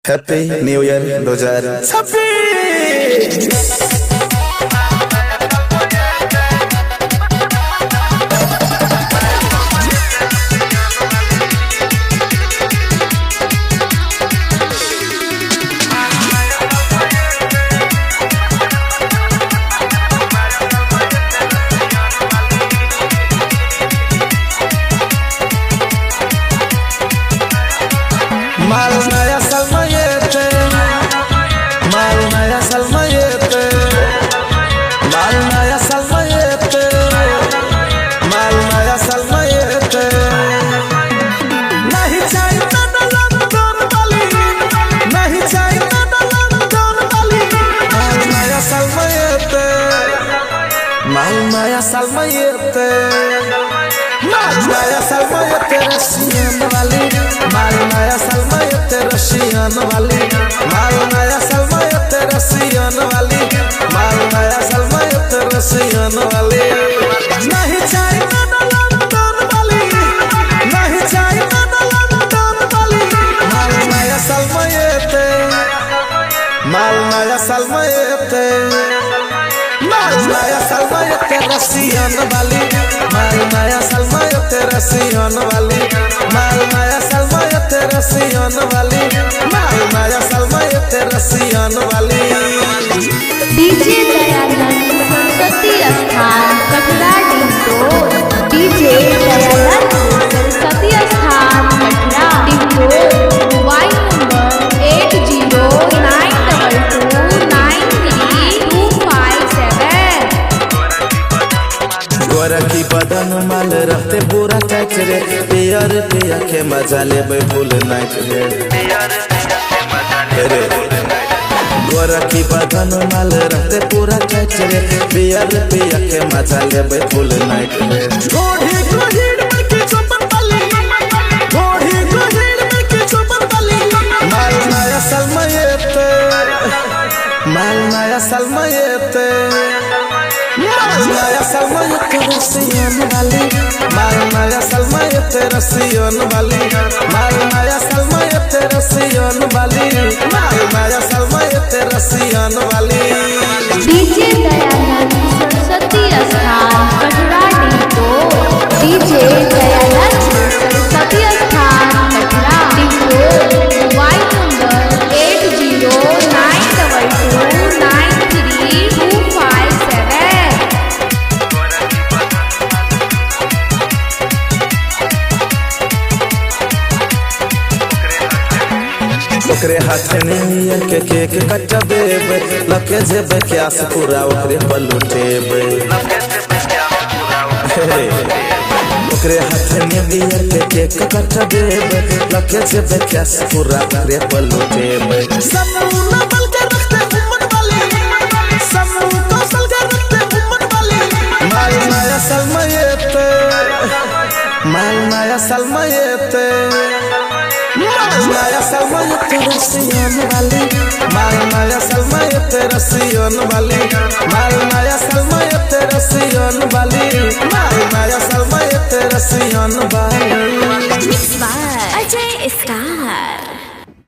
Happy new year 2026। माल नया साल में येते, माल नया साल में येते, माल नया साल में येते, माल नया साल में येते। नहीं चाहिए ना लंदन वाली, नहीं चाहिए ना लंदन वाली। माल नया साल में येते, माल नया साल में येते, माल नया साल में येते रशियन वाली। माल नया साल में येते रशियन वाली, माल नया साल में येते रशियन वाली, माल नया साल में येते रशियन वाली। नहीं चाहिए ना लंदन वाली, नहीं चाहिए ना लंदन वाली। माल नया साल में येते, माल नया साल में येते, माल नया साल में येते रशियन वाली, माल नया साल में येते रशियन वाली, माल नया साल में येते रशियन वाली, माल नया साल में येते रशियन वाली। डीजे दयानंद सरस्वती स्थान कटरा डिंडोर, डीजे दयानंद सरस्वती स्थान कटरा डिंडोर। Mobile number 8092293257। गोरखी बदन माल रहते पूरा टैच रे, पियर पिया के मजा लेबे फुल नाइट रे। गोरखी बदन माल रहते पूरा टैच रे, पियर पिया के मजा लेबे फुल नाइट रे। घोड़ी घोड़ीड़ में की चोपन वाली, घोड़ी घोड़ीड़ में की चोपन वाली। माल नया साल में येते, माल नया साल में येते, माल नया साल में येते रशियन वाली, माल नया साल में येते रशियन वाली, माल नया साल में येते रशियन वाली, माल नया साल में येते रशियन वाली। डीजे दयानंद सरस्वती स्थान कटरा डिंडोर, डीजे दयानंद सरस्वती स्थान कटरा डिंडोर। Mobile number 8092293257। ओकरे हाथ में के केक कटबेबे, लके जेबे क्यास पूरा ओकरे पलुटेबे। ओकरे हाथ में के केक कटबेबे, लके जेबे क्यास पूरा ओकरे पलुटेबे। समूह न बल के रखते उम्मत वाली, समूह को सल के रखते उम्मत वाली। माल नया साल में येते, माल नया साल में येते, माल नया साल में येते रशियन वाली, माल नया साल में येते रशियन वाली, माल नया साल में येते रशियन वाली, माल नया साल में येते रशियन वाली। अजय स्टार।